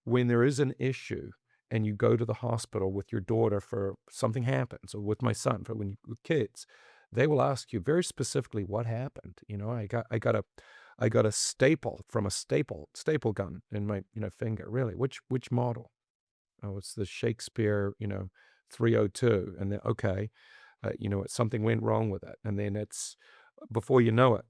when there is an issue and you go to the hospital with your daughter for something happens, or with my son for when you with kids, they will ask you very specifically what happened. I got a staple from a staple gun in my, finger. Really? Which model? Oh, it's the Shakespeare, 302. And then, okay, something went wrong with it. And then before you know it,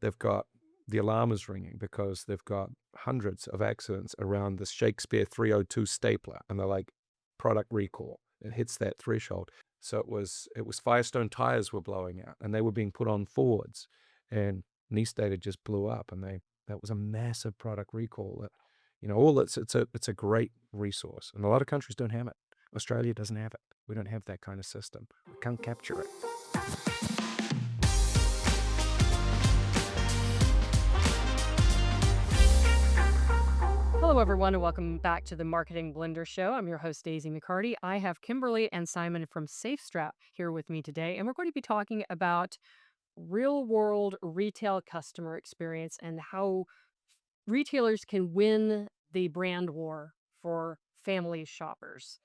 the alarm is ringing because they've got hundreds of accidents around the Shakespeare 302 stapler. And they're like, product recall. It hits that threshold. So it was Firestone tires were blowing out and they were being put on Fords, and niece data just blew up, and that was a massive product recall. All it's a great resource, and a lot of countries don't have it. Australia doesn't have it. We don't have that kind of system. We can't capture it. Hello, everyone, and welcome back to the Marketing Blender Show. I'm your host, Daisy McCarty. I have Kimberly and Simon from SafeStrap here with me today, and we're going to be talking about real world retail customer experience and how retailers can win the brand war for family shoppers.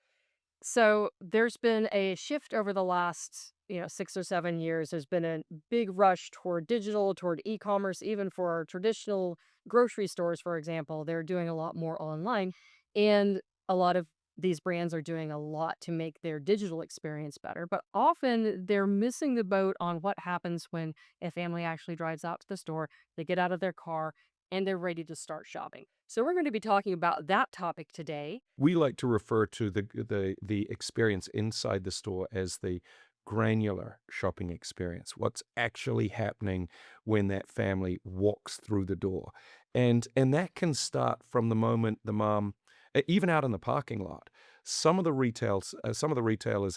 So there's been a shift over the last, 6 or 7 years. There's been a big rush toward digital, toward e-commerce, even for our traditional grocery stores, for example. They're doing a lot more online. And a lot of these brands are doing a lot to make their digital experience better. But often they're missing the boat on what happens when a family actually drives out to the store, they get out of their car, and they're ready to start shopping. So we're going to be talking about that topic today. We like to refer to the experience inside the store as the granular shopping experience. What's actually happening when that family walks through the door, and that can start from the moment the mom, even out in the parking lot. Some of the retailers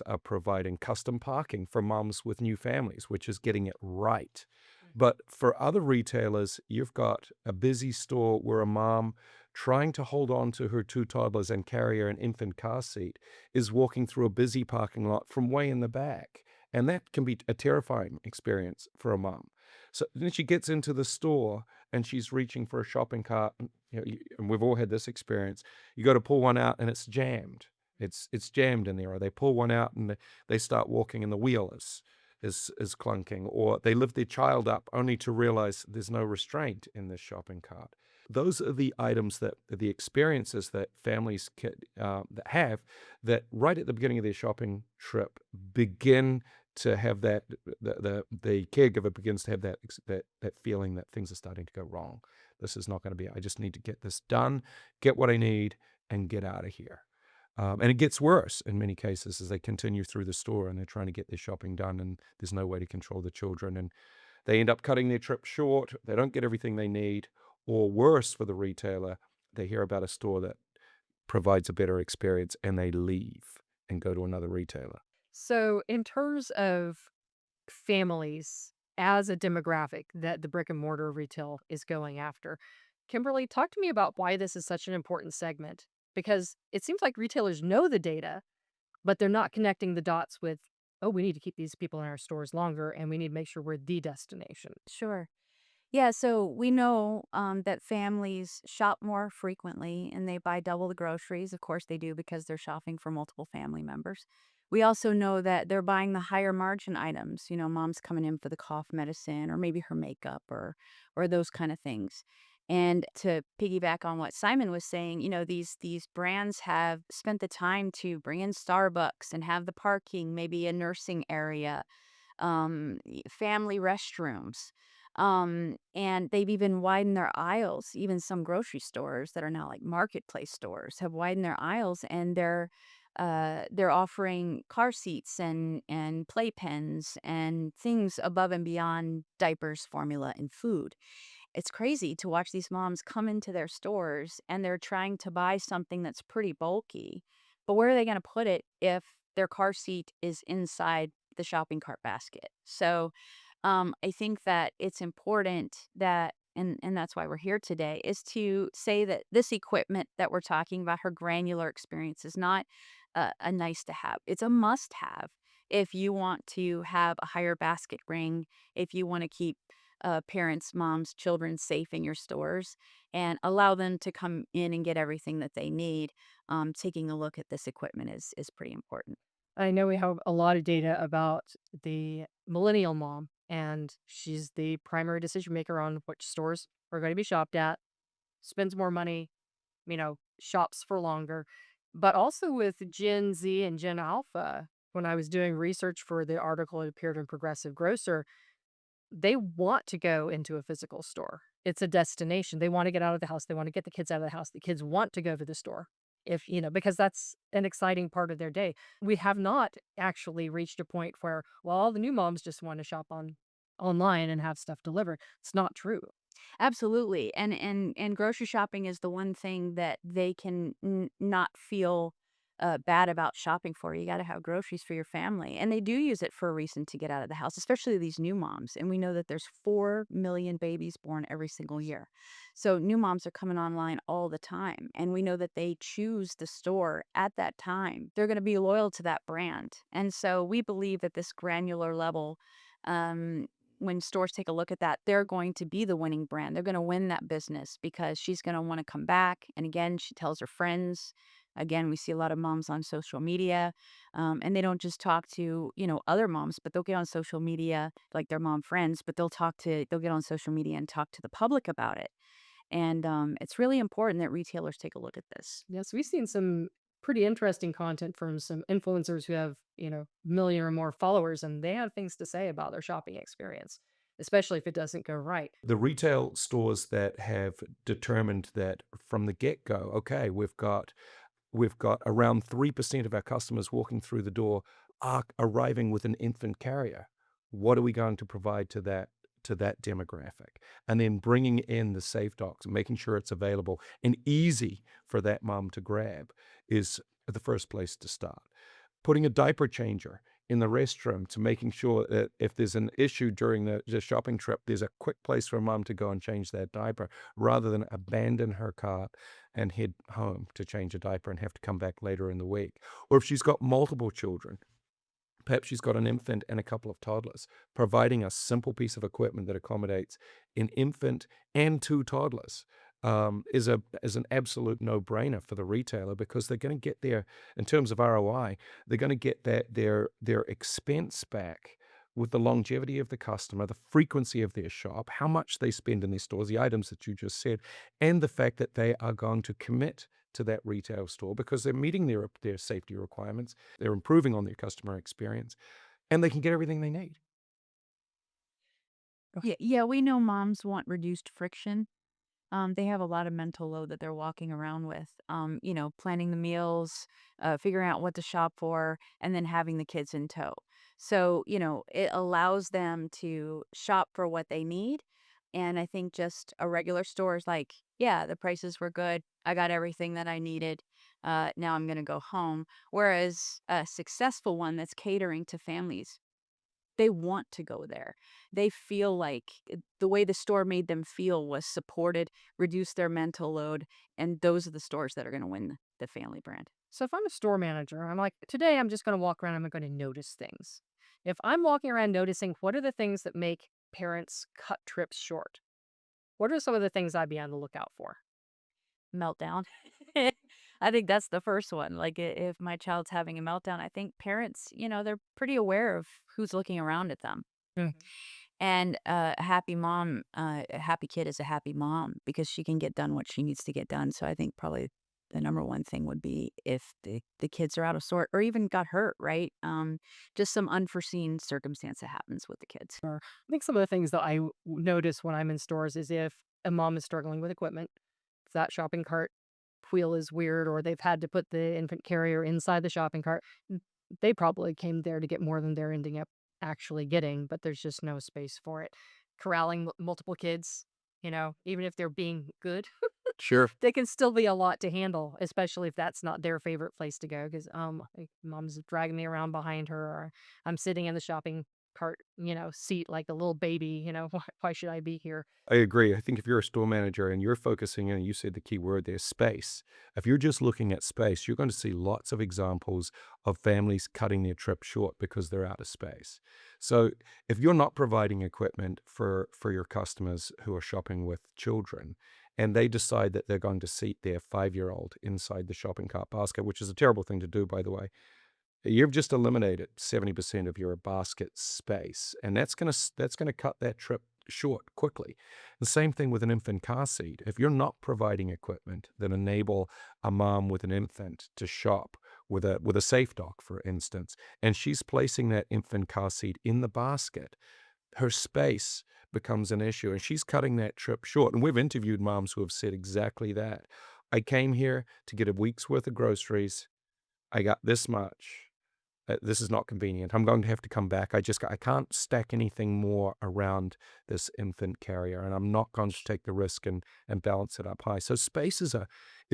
are providing custom parking for moms with new families, which is getting it right. But for other retailers, you've got a busy store where a mom trying to hold on to her two toddlers and carry her an infant car seat is walking through a busy parking lot from way in the back. And that can be a terrifying experience for a mom. So then she gets into the store and she's reaching for a shopping cart. And we've all had this experience. You go to pull one out and it's jammed. It's jammed in there. Or they pull one out and they start walking and the wheel is clunking, or they lift their child up only to realize there's no restraint in this shopping cart. Those are the items the experiences that families that have, that right at the beginning of their shopping trip begin to have the caregiver begins to have that feeling that things are starting to go wrong. This is not going to be. I just need to get this done, get what I need, and get out of here. And it gets worse in many cases as they continue through the store and they're trying to get their shopping done, and there's no way to control the children. And they end up cutting their trip short. They don't get everything they need. Or worse for the retailer, they hear about a store that provides a better experience and they leave and go to another retailer. So, in terms of families as a demographic that the brick and mortar retail is going after, Kimberly, talk to me about why this is such an important segment, because it seems like retailers know the data, but they're not connecting the dots with, oh, we need to keep these people in our stores longer and we need to make sure we're the destination. Sure. Yeah, so we know that families shop more frequently and they buy double the groceries. Of course, they do because they're shopping for multiple family members. We also know that they're buying the higher margin items. Mom's coming in for the cough medicine or maybe her makeup or those kind of things. And to piggyback on what Simon was saying, these brands have spent the time to bring in Starbucks and have the parking, maybe a nursing area, family restrooms. And they've even widened their aisles. Even some grocery stores that are now like marketplace stores have widened their aisles, and they're offering car seats and playpens and things above and beyond diapers, formula, and food. It's crazy to watch these moms come into their stores and they're trying to buy something that's pretty bulky. But where are they going to put it if their car seat is inside the shopping cart basket? So I think that it's important that, and that's why we're here today, is to say that this equipment that we're talking about, her granular experience, is not a nice to have. It's a must have if you want to have a higher basket ring, if you want to keep parents, moms, children safe in your stores and allow them to come in and get everything that they need. Taking a look at this equipment is pretty important. I know we have a lot of data about the millennial mom, and she's the primary decision maker on which stores are going to be shopped at, spends more money, shops for longer. But also with Gen Z and Gen Alpha, when I was doing research for the article, it appeared in Progressive Grocer, they want to go into a physical store. It's a destination. They want to get out of the house. They want to get the kids out of the house. The kids want to go to the store because that's an exciting part of their day. We have not actually reached a point where, well, all the new moms just want to shop online and have stuff delivered. It's not true. Absolutely, and grocery shopping is the one thing that they can not feel bad about shopping for. You got to have groceries for your family, and they do use it for a reason to get out of the house, especially these new moms. And we know that there's 4 million babies born every single year, so new moms are coming online all the time, and we know that they choose the store at that time. They're going to be loyal to that brand, and so we believe that this granular level. Um, when stores take a look at that, they're going to be the winning brand. They're going to win that business because she's going to want to come back. And again, she tells her friends. Again, we see a lot of moms on social media, and they don't just talk to other moms, but they'll get on social media like their mom friends, but they'll get on social media and talk to the public about it. And it's really important that retailers take a look at this. Yes, we've seen some pretty interesting content from some influencers who have, million or more followers, and they have things to say about their shopping experience, especially if it doesn't go right. The retail stores that have determined that from the get-go, okay, we've got around 3% of our customers walking through the door are arriving with an infant carrier. What are we going to provide to that demographic? And then bringing in the safe docs and making sure it's available and easy for that mom to grab is the first place to start. Putting a diaper changer in the restroom to making sure that if there's an issue during the shopping trip, there's a quick place for mom to go and change that diaper rather than abandon her cart and head home to change a diaper and have to come back later in the week. Or if she's got multiple children, perhaps she's got an infant and a couple of toddlers, providing a simple piece of equipment that accommodates an infant and two toddlers is an absolute no-brainer for the retailer because they're going to get their, in terms of ROI, they're going to get their expense back with the longevity of the customer, the frequency of their shop, how much they spend in their stores, the items that you just said, and the fact that they are going to commit to that retail store because they're meeting their safety requirements, they're improving on their customer experience, and they can get everything they need. Yeah, yeah, we know moms want reduced friction. They have a lot of mental load that they're walking around with. Planning the meals, figuring out what to shop for, and then having the kids in tow. So, it allows them to shop for what they need. And I think just a regular store is like, yeah, the prices were good. I got everything that I needed. Now I'm going to go home. Whereas a successful one that's catering to families, they want to go there. They feel like the way the store made them feel was supported, reduced their mental load, and those are the stores that are gonna win the family brand. So if I'm a store manager, I'm like, today I'm just going to walk around, I'm going to notice things. If I'm walking around noticing what are the things that make parents cut trips short, what are some of the things I'd be on the lookout for? Meltdown. I think that's the first one. Like, if my child's having a meltdown, I think parents, they're pretty aware of who's looking around at them. And a happy mom, a happy kid is a happy mom because she can get done what she needs to get done. So I think probably the number one thing would be if the kids are out of sort or even got hurt, right? Just some unforeseen circumstance that happens with the kids. Or I think some of the things that notice when I'm in stores is if a mom is struggling with equipment, if that shopping cart wheel is weird, or they've had to put the infant carrier inside the shopping cart, they probably came there to get more than they're ending up actually getting, but there's just no space for it. Corralling multiple kids, even if they're being good, Sure. they can still be a lot to handle, especially if that's not their favorite place to go. Because like, mom's dragging me around behind her, or I'm sitting in the shopping cart, seat like a little baby, why should I be here? I agree. I think if you're a store manager and you're focusing in, you said the key word there, space. If you're just looking at space, you're going to see lots of examples of families cutting their trip short because they're out of space. So if you're not providing equipment for your customers who are shopping with children, and they decide that they're going to seat their 5-year-old inside the shopping cart basket, which is a terrible thing to do, by the way, you've just eliminated 70% of your basket space, and that's gonna cut that trip short quickly. The same thing with an infant car seat. If you're not providing equipment that enable a mom with an infant to shop with a safe dock, for instance, and she's placing that infant car seat in the basket, her space becomes an issue, and she's cutting that trip short. And we've interviewed moms who have said exactly that. I came here to get a week's worth of groceries. I got this much. This is not convenient. I'm going to have to come back. I can't stack anything more around this infant carrier, and I'm not going to take the risk and balance it up high. So space is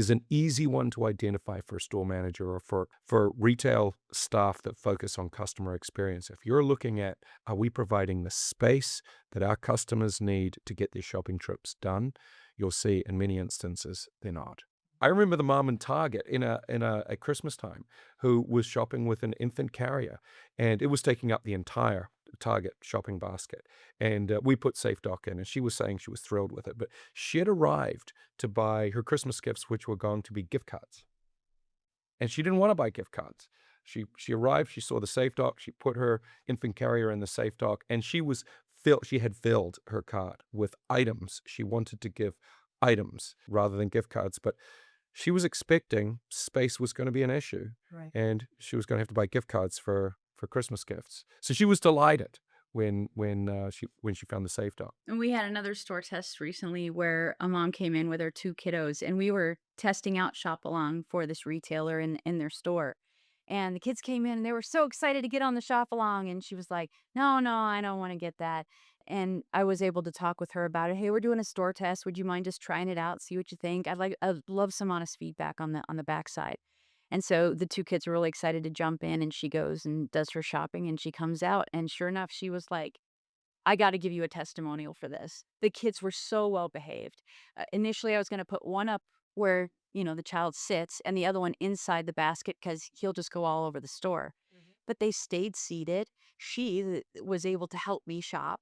an easy one to identify for a store manager or for retail staff that focus on customer experience. If you're looking at, are we providing the space that our customers need to get their shopping trips done? You'll see in many instances they're not. I remember the mom in Target at Christmas time who was shopping with an infant carrier, and it was taking up the entire Target shopping basket. And we put Safe Dock in, and she was saying she was thrilled with it. But she had arrived to buy her Christmas gifts, which were going to be gift cards, and she didn't want to buy gift cards. She arrived, she saw the Safe Dock, she put her infant carrier in the Safe Dock, and she had filled her cart with items. She wanted to give items rather than gift cards, but she was expecting space was going to be an issue, Right. and she was going to have to buy gift cards for Christmas gifts. So she was delighted when she found the Safe Dock. And we had another store test recently where a mom came in with her 2 kiddos, and we were testing out Shop Along for this retailer in their store. And the kids came in and they were so excited to get on the Shop Along, and she was like, "No, no, I don't wanna get that." And I was able to talk with her about it. "Hey, we're doing a store test. Would you mind just trying it out, see what you think? I'd love some honest feedback on the backside." And so the 2 kids were really excited to jump in, and she goes and does her shopping, and she comes out, and sure enough, she was like, I gotta give you a testimonial for this. The kids were so well behaved. Initially, I was gonna put one up where, the child sits and the other one inside the basket because 'cause he'll just go all over the store. But they stayed seated. Was able to help me shop.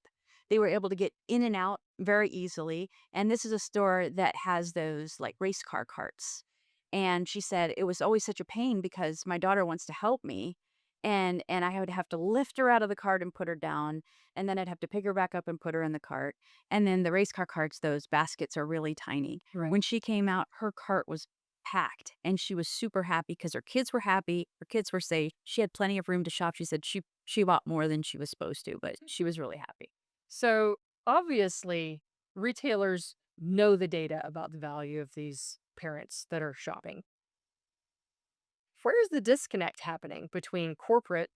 They were able to get in and out very easily, and this is a store that has those, like, race car carts. And she said, "It was always such a pain because my daughter wants to help me, and I would have to lift her out of the cart and put her down, and then I'd have to pick her back up and put her in the cart." And then the race car carts, those baskets are really tiny. Right. When she came out, her cart was packed, and she was super happy because her kids were happy, her kids were safe, she had plenty of room to shop. She said she bought more than she was supposed to, but she was really happy. So obviously, retailers know the data about the value of these parents that are shopping. Where's the disconnect happening between corporate,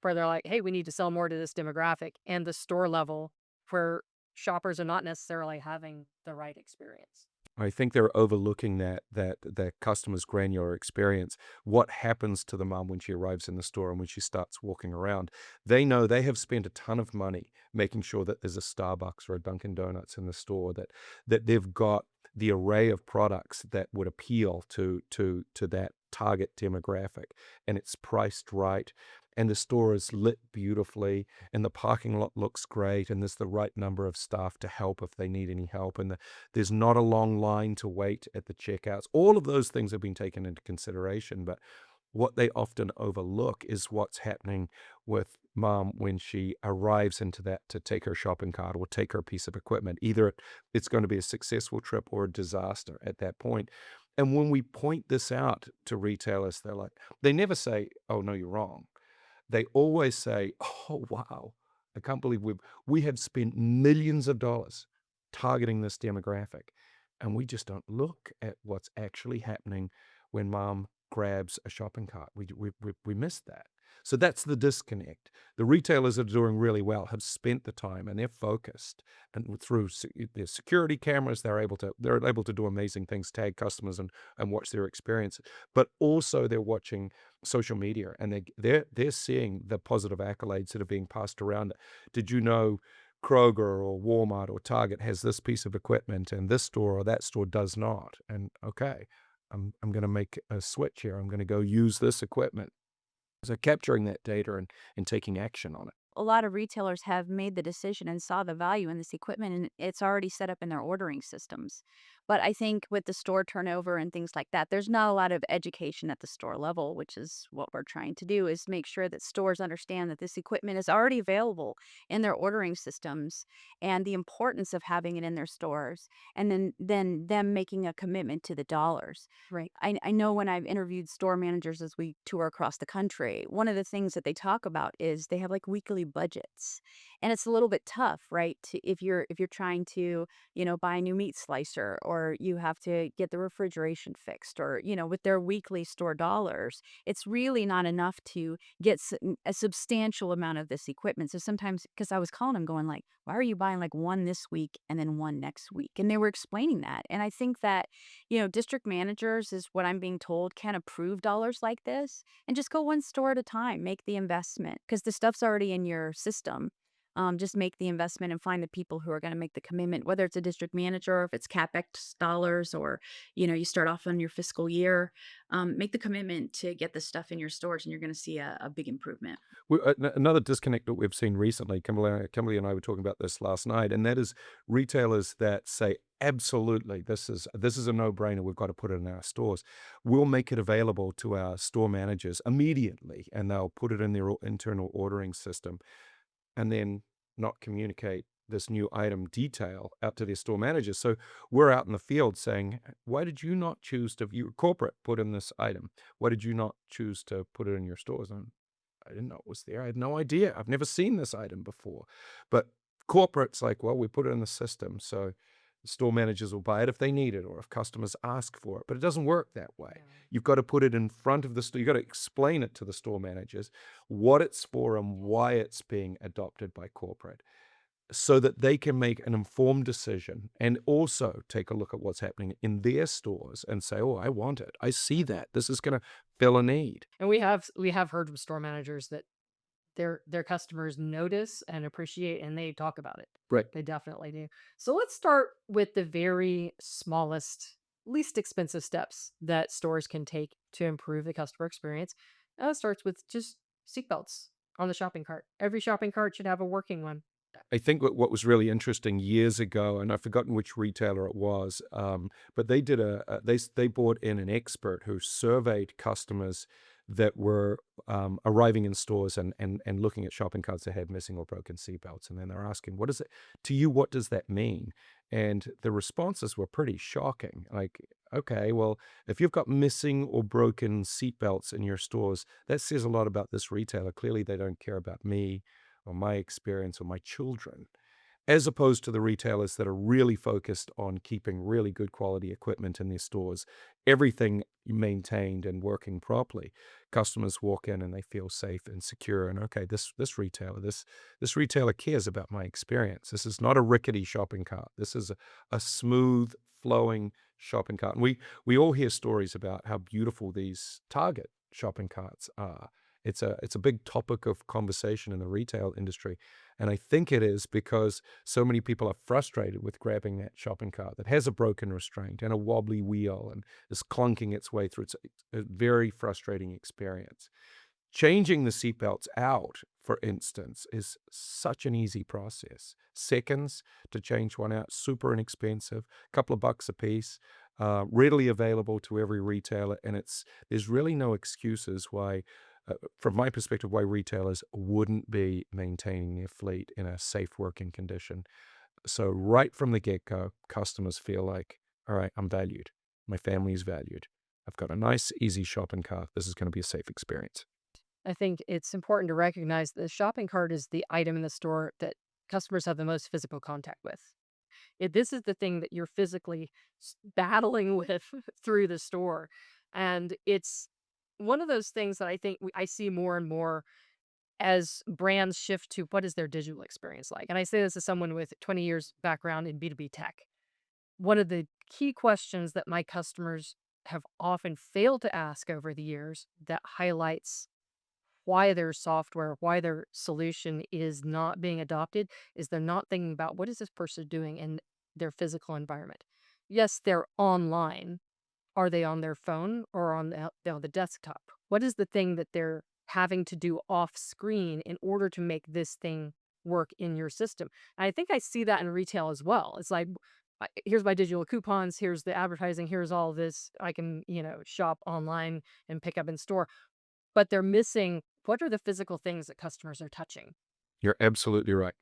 where they're like, hey, we need to sell more to this demographic, and the store level, where shoppers are not necessarily having the right experience? I think they're overlooking that customer's granular experience. What happens to the mom when she arrives in the store and when she starts walking around? They know they have spent a ton of money making sure that there's a Starbucks or a Dunkin' Donuts in the store, that they've got the array of products that would appeal to that target demographic, and it's priced right, and the store is lit beautifully, and the parking lot looks great, and there's the right number of staff to help if they need any help, and there's not a long line to wait at the checkouts. All of those things have been taken into consideration, but what they often overlook is what's happening with mom when she arrives into that to take her shopping cart or take her piece of equipment. Either it's going to be a successful trip or a disaster at that point. And when we point this out to retailers, they never say, "Oh, no, you're wrong." They always say, "Oh, wow, I can't believe we have spent millions of dollars targeting this demographic, and we just don't look at what's actually happening when mom grabs a shopping cart. We miss that." So that's the disconnect. The retailers that are doing really well have spent the time and they're focused, and through their security cameras, they're able to do amazing things, tag customers and watch their experience. But also they're watching social media, and they're seeing the positive accolades that are being passed around. Did you know Kroger or Walmart or Target has this piece of equipment and this store or that store does not? And okay, I'm going to make a switch here. I'm going to go use this equipment. So capturing that data and taking action on it. A lot of retailers have made the decision and saw the value in this equipment, and it's already set up in their ordering systems. But I think with the store turnover and things like that, there's not a lot of education at the store level, which is what we're trying to do, is make sure that stores understand that this equipment is already available in their ordering systems and the importance of having it in their stores, and then them making a commitment to the dollars. Right. I know when I've interviewed store managers as we tour across the country, one of the things that they talk about is they have like weekly budgets. And it's a little bit tough, right? If you're trying to, buy a new meat slicer, or you have to get the refrigeration fixed, or, with their weekly store dollars, it's really not enough to get a substantial amount of this equipment. So sometimes, because I was calling them going like, why are you buying like one this week and then one next week? And they were explaining that. And I think that district managers, is what I'm being told, can approve dollars like this and just go one store at a time, make the investment because the stuff's already in your system. Just make the investment and find the people who are going to make the commitment, whether it's a district manager or if it's CapEx dollars, or, you start off on your fiscal year. Make the commitment to get the stuff in your stores and you're going to see a big improvement. Another disconnect that we've seen recently, Kimberly and I were talking about this last night, and that is retailers that say, absolutely, this is a no-brainer. We've got to put it in our stores. We'll make it available to our store managers immediately, and they'll put it in their internal ordering system, and then not communicate this new item detail out to their store managers. So we're out in the field saying, why did you not choose to, you corporate put in this item? Why did you not choose to put it in your stores? And I didn't know it was there. I had no idea. I've never seen this item before. But corporate's like, well, we put it in the system, so the store managers will buy it if they need it or if customers ask for it. But it doesn't work that way. Yeah. You've got to put it in front of the store. You've got to explain it to the store managers, what it's for and why it's being adopted by corporate, so that they can make an informed decision and also take a look at what's happening in their stores and say, oh, I want it. I see that. This is going to fill a need. And we have heard from store managers that their customers notice and appreciate, and they talk about it. Right. They definitely do. So let's start with the very smallest, least expensive steps that stores can take to improve the customer experience. It starts with just seatbelts on the shopping cart. Every shopping cart should have a working one. I think what was really interesting years ago, and I've forgotten which retailer it was, but they did they brought in an expert who surveyed customers that were arriving in stores and looking at shopping carts that had missing or broken seatbelts, and then they're asking, "What is it to you? What does that mean?" And the responses were pretty shocking. Like, okay, well, if you've got missing or broken seatbelts in your stores, that says a lot about this retailer. Clearly, they don't care about me or my experience or my children, as opposed to the retailers that are really focused on keeping really good quality equipment in their stores, everything maintained and working properly. Customers walk in and they feel safe and secure. And okay, this retailer cares about my experience. This is not a rickety shopping cart. This is a smooth flowing shopping cart. And we all hear stories about how beautiful these Target shopping carts are. It's a big topic of conversation in the retail industry. And I think it is because so many people are frustrated with grabbing that shopping cart that has a broken restraint and a wobbly wheel and is clunking its way through. It's a very frustrating experience. Changing the seatbelts out, for instance, is such an easy process. Seconds to change one out, super inexpensive, a couple of bucks a piece, readily available to every retailer. And there's really no excuses why, from my perspective, why retailers wouldn't be maintaining their fleet in a safe working condition. So right from the get-go, customers feel like, all right, I'm valued. My family is valued. I've got a nice, easy shopping cart. This is going to be a safe experience. I think it's important to recognize the shopping cart is the item in the store that customers have the most physical contact with. This is the thing that you're physically battling with through the store. And it's one of those things that I think I see more and more as brands shift to what is their digital experience like. And I say this as someone with 20 years background in B2B tech. One of the key questions that my customers have often failed to ask over the years that highlights why their software, why their solution is not being adopted is they're not thinking about what is this person doing in their physical environment. Yes, they're online. Are they on their phone or on the desktop? What is the thing that they're having to do off screen in order to make this thing work in your system? And I think I see that in retail as well. It's like, here's my digital coupons, here's the advertising, here's all this. I can, shop online and pick up in store. But they're missing what are the physical things that customers are touching? You're absolutely right.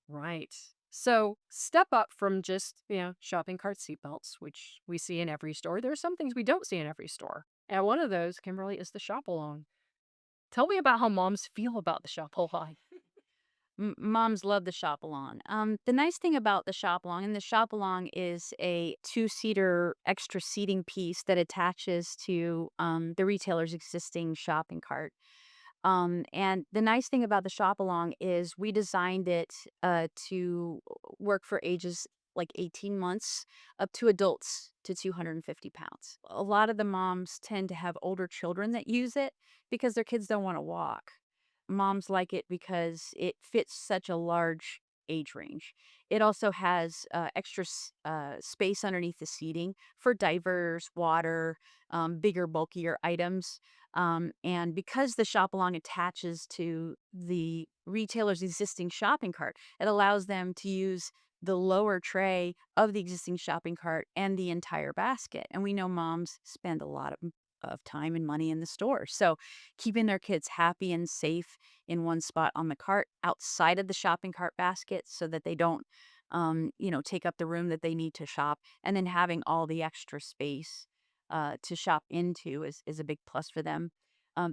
Right. So step up from just, shopping cart seatbelts, which we see in every store. There are some things we don't see in every store. And one of those, Kimberly, is the shop along. Tell me about how moms feel about the shop along. Moms love the shop along. The nice thing about the shop along, and the shop along is a two-seater extra seating piece that attaches to the retailer's existing shopping cart. And the nice thing about the shop along is we designed it to work for ages like 18 months up to adults to 250 pounds. A lot of the moms tend to have older children that use it because their kids don't want to walk. Moms like it because it fits such a large age range. It also has extra space underneath the seating for diapers, water, bigger, bulkier items. And because the shop along attaches to the retailer's existing shopping cart, it allows them to use the lower tray of the existing shopping cart and the entire basket. And we know moms spend a lot of time and money in the store. So keeping their kids happy and safe in one spot on the cart outside of the shopping cart basket so that they don't take up the room that they need to shop, and then having all the extra space to shop into is a big plus for them.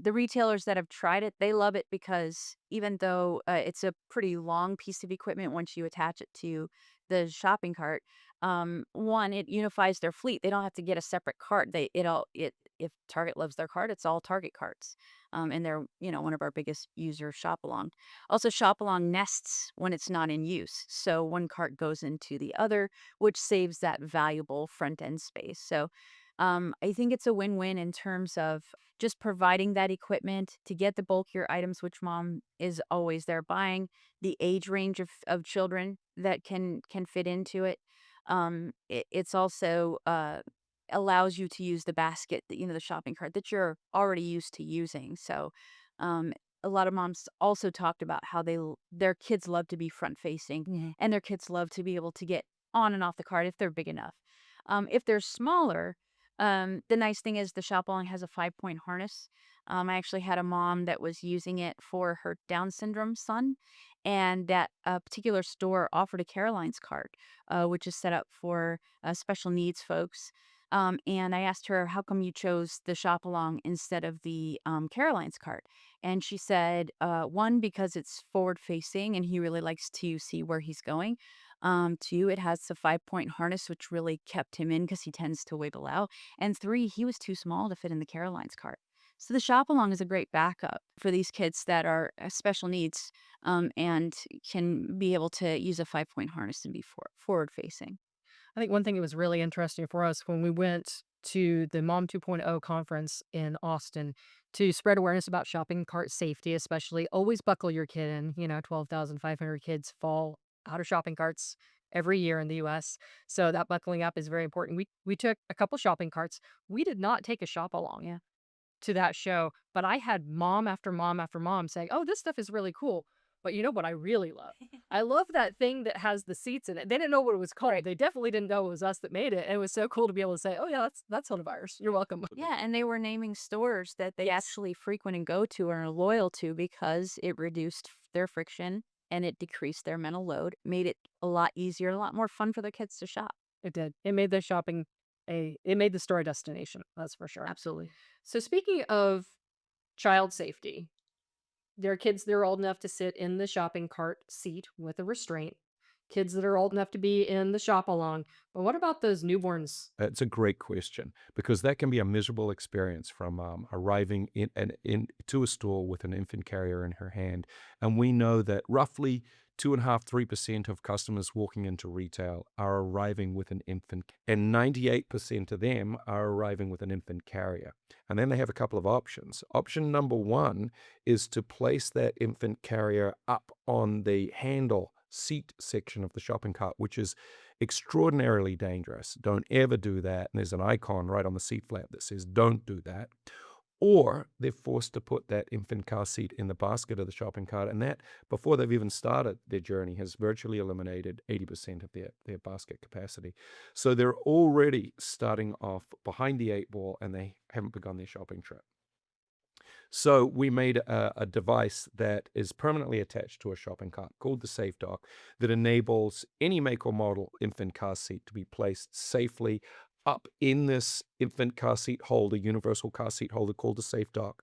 The retailers that have tried it, they love it because even though it's a pretty long piece of equipment once you attach it to the shopping cart, one, it unifies their fleet. They don't have to get a separate cart. If Target loves their cart, it's all Target carts. And they're, one of our biggest users, Shop Along. Also, Shop Along nests when it's not in use. So one cart goes into the other, which saves that valuable front end space. So I think it's a win-win in terms of just providing that equipment to get the bulkier items, which mom is always there buying, the age range of children that can fit into it. It's also allows you to use the basket, the shopping cart that you're already used to using. So um, a lot of moms also talked about how their kids love to be front facing, and their kids love to be able to get on and off the cart if they're big enough. If they're smaller, the nice thing is the shop along has a 5-point harness. I actually had a mom that was using it for her Down syndrome son, and that particular store offered a Caroline's cart, which is set up for special needs folks. And I asked her, "How come you chose the shop along instead of the Caroline's cart?" And she said, "One, because it's forward facing, and he really likes to see where he's going. Two, it has the 5-point harness, which really kept him in because he tends to wiggle out. And three, he was too small to fit in the Caroline's cart." So the shop along is a great backup for these kids that are special needs, and can be able to use a 5-point harness and be forward facing. I think one thing that was really interesting for us when we went to the Mom 2.0 conference in Austin to spread awareness about shopping cart safety, especially always buckle your kid in. 12,500 kids fall out of shopping carts every year in the US. So that buckling up is very important. We took a couple shopping carts. We did not take a shop along Yeah. to that show, but I had mom after mom after mom saying, "Oh, this stuff is really cool." But you know what I really love? I love that thing that has the seats in it. They didn't know what it was called. Right. They definitely didn't know it was us that made it. And it was so cool to be able to say, "Oh yeah, that's one of ours. You're welcome." Yeah, and they were naming stores that they Yes, actually frequent and go to and are loyal to because it reduced their friction and it decreased their mental load, made it a lot easier, a lot more fun for their kids to shop. it did. It made the shopping it made the store a destination. That's for sure. Absolutely. So speaking of child safety, there are kids they're old enough to sit in the shopping cart seat with a restraint. kids that are old enough to be in the shop along. But what about those newborns? It's a great question because that can be a miserable experience from arriving into a store with an infant carrier in her hand. And we know that roughly 2.5, 3% of customers walking into retail are arriving with an infant, and 98% of them are arriving with an infant carrier. And then they have a couple of options. Option number one is to place that infant carrier up on the handle seat section of the shopping cart, which is extraordinarily dangerous. Don't ever do that. And there's an icon right on the seat flap that says, don't do that. Or they're forced to put that infant car seat in the basket of the shopping cart. And that, before they've even started their journey, has virtually eliminated 80% of their basket capacity. So they're already starting off behind the eight ball and they haven't begun their shopping trip. So we made a device that is permanently attached to a shopping cart called the Safe Dock that enables any make or model infant car seat to be placed safely up in this infant car seat holder, universal car seat holder called the Safe Dock.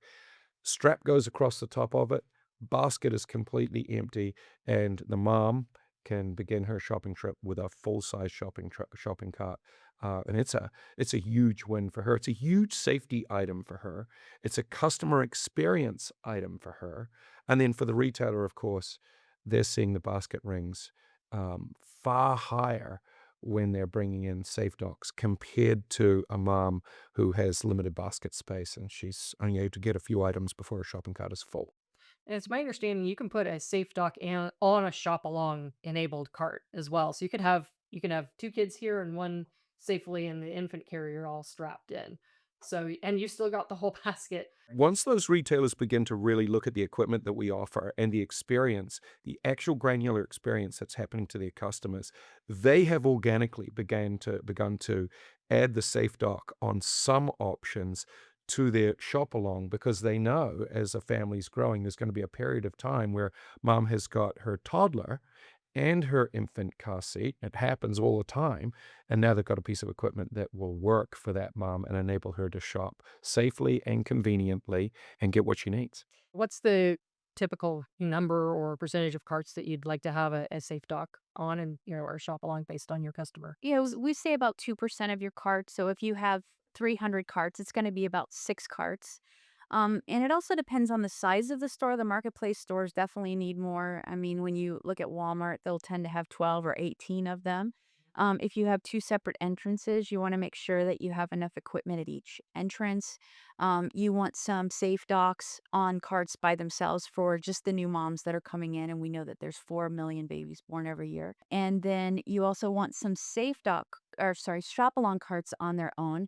Strap goes across the top of it, basket is completely empty, and the mom can begin her shopping trip with a full-size shopping cart. And it's a huge win for her. It's a huge safety item for her. It's a customer experience item for her. And then for the retailer, of course, they're seeing the basket rings far higher when they're bringing in safe docks compared to a mom who has limited basket space and she's only able to get a few items before her shopping cart is full. And it's my understanding you can put a safe dock on a shop along enabled cart as well. So you can have two kids here and one safely in the infant carrier all strapped in. So and you still got the whole basket. Once those retailers begin to really look at the equipment that we offer and the experience, the actual granular experience that's happening to their customers, they have organically begun to add the safe dock on some options to their shop along because they know as a family's growing, there's going to be a period of time where mom has got her toddler and her infant car seat. It happens all the time. And now they've got a piece of equipment that will work for that mom and enable her to shop safely and conveniently and get what she needs. What's the typical number or percentage of carts that you'd like to have a safe dock on and or shop along based on your customer? Yeah, we say about 2% of your carts. So if you have 300 carts, it's going to be about 6 carts. And it also depends on the size of the store. The marketplace stores definitely need more. I mean, when you look at Walmart, they'll tend to have 12 or 18 of them. If you have two separate entrances, you want to make sure that you have enough equipment at each entrance. You want some safe docks on carts by themselves for just the new moms that are coming in. And we know that there's 4 million babies born every year. And then you also want some safe dock, or sorry, shop along carts on their own,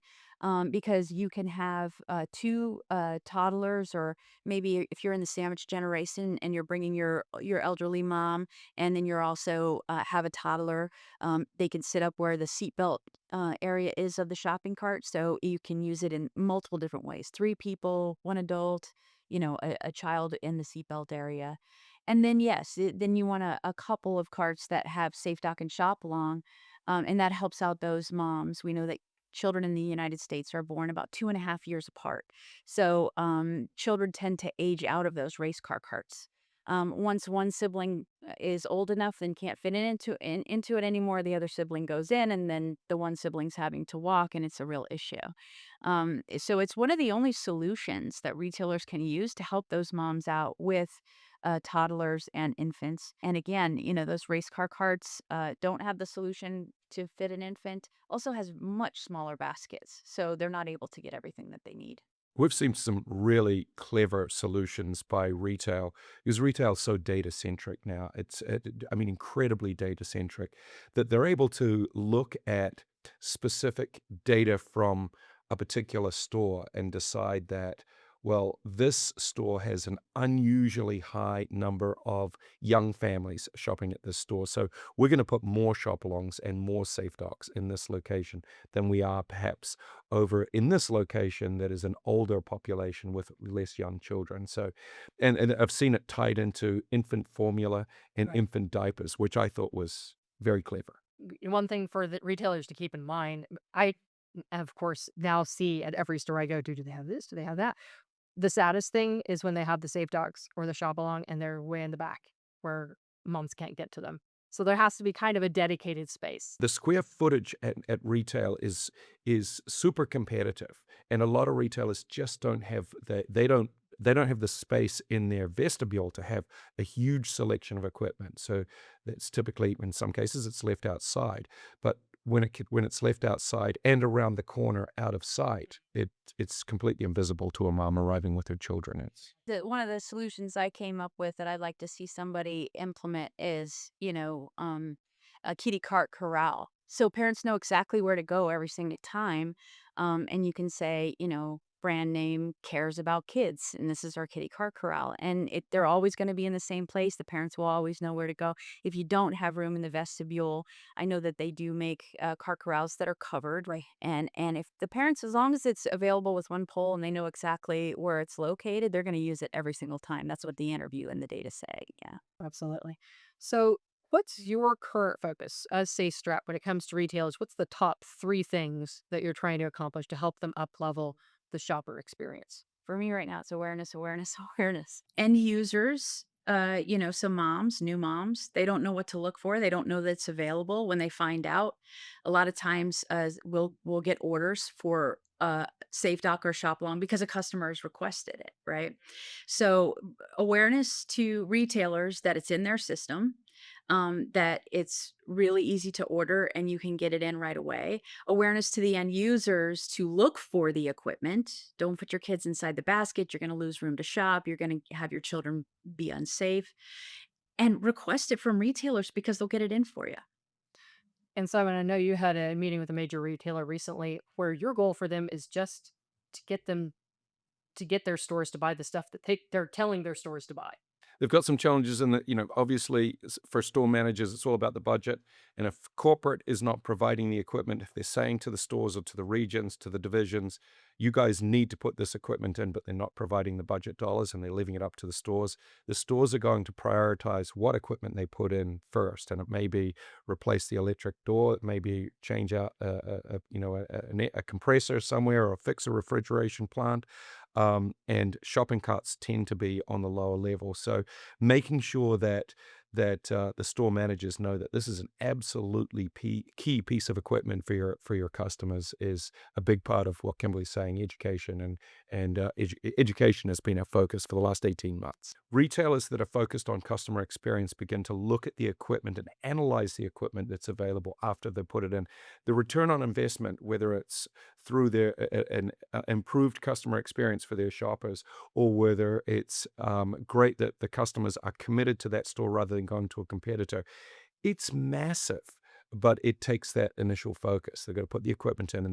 because you can have two toddlers, or maybe if you're in the sandwich generation and you're bringing your elderly mom, and then you're also have a toddler, they can sit up where the seatbelt area is of the shopping cart, so you can use it in multiple different ways. 3 people, one adult, a child in the seatbelt area. And then yes, then you want a couple of carts that have safe dock and shop along, and that helps out those moms. We know that children in the United States are born about 2.5 years apart. So children tend to age out of those race car carts. Once one sibling is old enough and can't fit into it anymore, the other sibling goes in, and then the one sibling's having to walk, and it's a real issue. So it's one of the only solutions that retailers can use to help those moms out with toddlers and infants. And again, those race car carts don't have the solution to fit an infant. Also has much smaller baskets, so they're not able to get everything that they need. We've seen some really clever solutions by retail because retail is so data centric now. I mean, incredibly data centric that they're able to look at specific data from a particular store and decide that, well, this store has an unusually high number of young families shopping at this store. So we're going to put more shop alongs and more safe docks in this location than we are perhaps over in this location that is an older population with less young children. So, and I've seen it tied into infant formula and Right. infant diapers, which I thought was very clever. One thing for the retailers to keep in mind, I of course now see at every store I go to, do they have this? Do they have that? The saddest thing is when they have the safe dogs or the shop along and they're way in the back where moms can't get to them. So there has to be kind of a dedicated space. The square footage at retail is super competitive, and a lot of retailers just don't have they don't have the space in their vestibule to have a huge selection of equipment. So that's typically, in some cases, it's left outside. But when it's left outside and around the corner out of sight, it's completely invisible to a mom arriving with her children. It's One of the solutions I came up with that I'd like to see somebody implement is, a kitty cart corral. So parents know exactly where to go every single time. And you can say, brand name cares about kids, and this is our kitty cart corral. And they're always going to be in the same place. The parents will always know where to go. If you don't have room in the vestibule, I know that they do make cart corrals that are covered, right? And if the parents, as long as it's available with one pole and they know exactly where it's located, they're going to use it every single time. That's what the interview and the data say. Yeah. Absolutely. So, what's your current focus as Safe Strap when it comes to retailers? What's the top three things that you're trying to accomplish to help them up level the shopper experience? For me right now, it's awareness, awareness, awareness. End users, so moms, new moms, they don't know what to look for. They don't know that it's available. When they find out, a lot of times, we'll get orders for Safe Dock or Shop Along because a customer has requested it, right? So awareness to retailers that it's in their system, that it's really easy to order and you can get it in right away. Awareness to the end users to look for the equipment. Don't put your kids inside the basket. You're going to lose room to shop. You're going to have your children be unsafe. And request it from retailers because they'll get it in for you. And Simon, I know you had a meeting with a major retailer recently where your goal for them is just to get them to get their stores to buy the stuff that they're telling their stores to buy. they've got some challenges in that, obviously for store managers, it's all about the budget. And if corporate is not providing the equipment, if they're saying to the stores or to the regions, to the divisions, you guys need to put this equipment in, but they're not providing the budget dollars and they're leaving it up to the stores are going to prioritize what equipment they put in first. And it may be replace the electric door, it may be change out a compressor somewhere or fix a refrigeration plant. And shopping carts tend to be on the lower level. So making sure that the store managers know that this is an absolutely key piece of equipment for your customers is a big part of what Kimberly's saying. Education and education has been our focus for the last 18 months. Retailers that are focused on customer experience begin to look at the equipment and analyze the equipment that's available after they put it in. The return on investment, whether it's through their an improved customer experience for their shoppers, or whether it's great that the customers are committed to that store rather than going to a competitor, it's massive. But it takes that initial focus. They've got to put the equipment in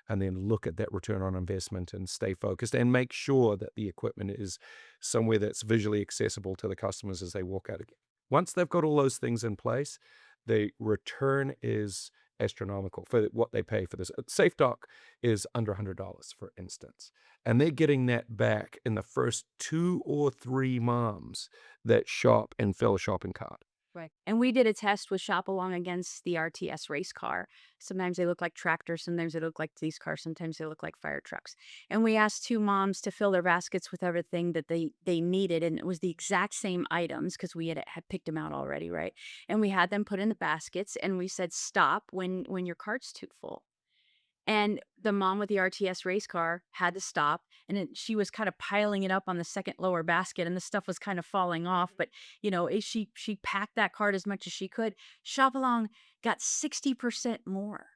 and then look at that return on investment and stay focused and make sure that the equipment is somewhere that's visually accessible to the customers as they walk out again. Once they've got all those things in place, the return is astronomical for what they pay for this. Safe Dock is under $100, for instance, and they're getting that back in the first 2 or 3 moms that shop and fill a shopping cart. Right. And we did a test with Shop Along against the RTS race car. Sometimes they look like tractors, sometimes they look like these cars, sometimes they look like fire trucks. And we asked 2 moms to fill their baskets with everything that they needed, and it was the exact same items because we had picked them out already, right? And we had them put in the baskets, and we said, "Stop when your cart's too full." And the mom with the RTS race car had to stop, and she was kind of piling it up on the second lower basket, and the stuff was kind of falling off. But she packed that cart as much as she could. Shop Along got 60% more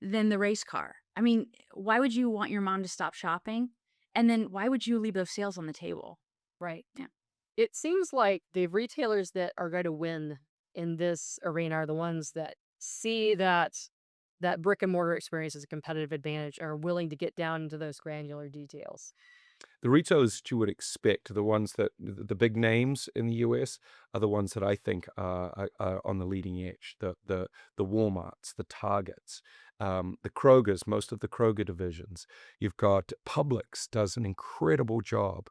than the race car. I mean, why would you want your mom to stop shopping? And then why would you leave those sales on the table? Right. Yeah. It seems like the retailers that are going to win in this arena are the ones that see that brick and mortar experience as a competitive advantage, are willing to get down into those granular details. The retailers that you would expect, the ones that the big names in the US, are the ones that I think are on the leading edge. The Walmarts, the Targets, the Krogers, most of the Kroger divisions. You've got Publix does an incredible job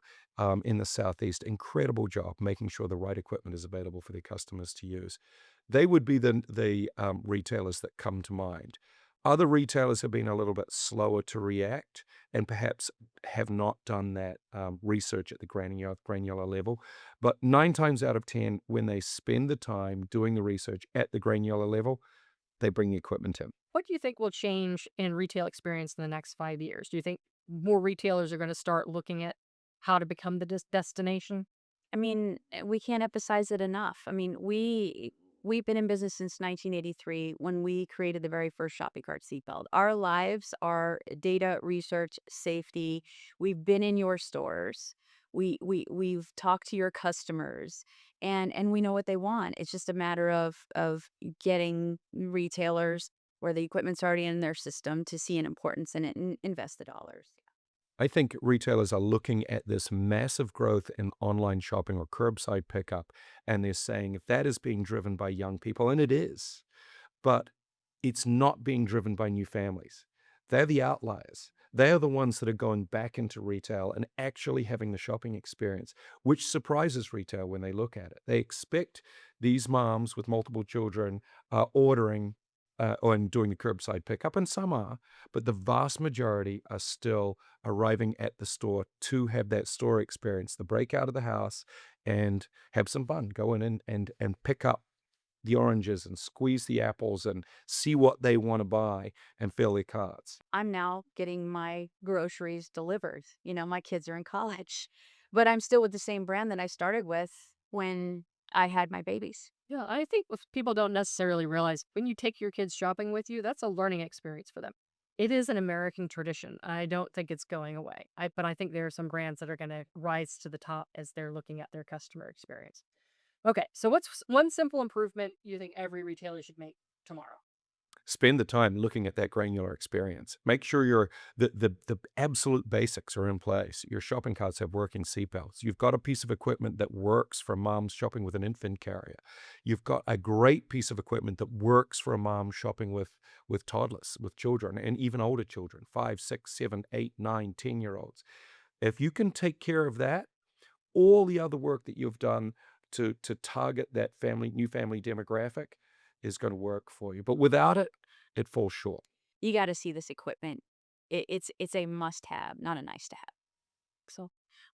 in the Southeast, incredible job making sure the right equipment is available for their customers to use. They would be the retailers that come to mind. Other retailers have been a little bit slower to react and perhaps have not done that research at the granular level. But 9 times out of 10, when they spend the time doing the research at the granular level, they bring the equipment in. What do you think will change in retail experience in the next 5 years? Do you think more retailers are going to start looking at how to become the destination? I mean, we can't emphasize it enough. I mean, we've been in business since 1983 when we created the very first shopping cart seatbelt. Our lives are data, research, safety. We've been in your stores. We've talked to your customers, and we know what they want. It's just a matter of getting retailers where the equipment's already in their system to see an importance in it and invest the dollars. I think retailers are looking at this massive growth in online shopping or curbside pickup, and they're saying if that is being driven by young people, and it is, but it's not being driven by new families. They're the outliers. They are the ones that are going back into retail and actually having the shopping experience, which surprises retail when they look at it. They expect these moms with multiple children are ordering and doing the curbside pickup, and some are, but the vast majority are still arriving at the store to have that store experience, the break out of the house and have some fun, go in and pick up the oranges and squeeze the apples and see what they want to buy and fill their carts. I'm now getting my groceries delivered. My kids are in college, but I'm still with the same brand that I started with when I had my babies. Yeah, I think if people don't necessarily realize when you take your kids shopping with you, that's a learning experience for them. It is an American tradition. I don't think it's going away. But I think there are some brands that are going to rise to the top as they're looking at their customer experience. Okay, so what's one simple improvement you think every retailer should make tomorrow? Spend the time looking at that granular experience. Make sure the absolute basics are in place. Your shopping carts have working seatbelts. You've got a piece of equipment that works for moms shopping with an infant carrier. You've got a great piece of equipment that works for a mom shopping with toddlers, with children, and even older children, 5, 6, 7, 8, 9, 10-year-olds. If you can take care of that, all the other work that you've done to target that new family demographic is going to work for you. But without it, it falls short. You got to see this equipment. It's a must have, not a nice to have. So,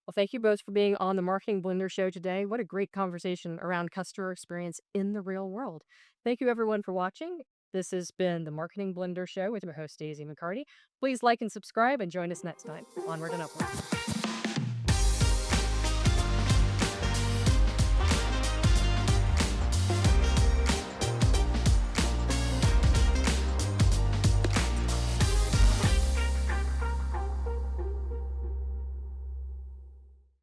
well, thank you both for being on the Marketing Blender Show today. What a great conversation around customer experience in the real world. Thank you, everyone, for watching. This has been the Marketing Blender Show with your host, Daisy McCarty. Please like and subscribe and join us next time. Onward and upward.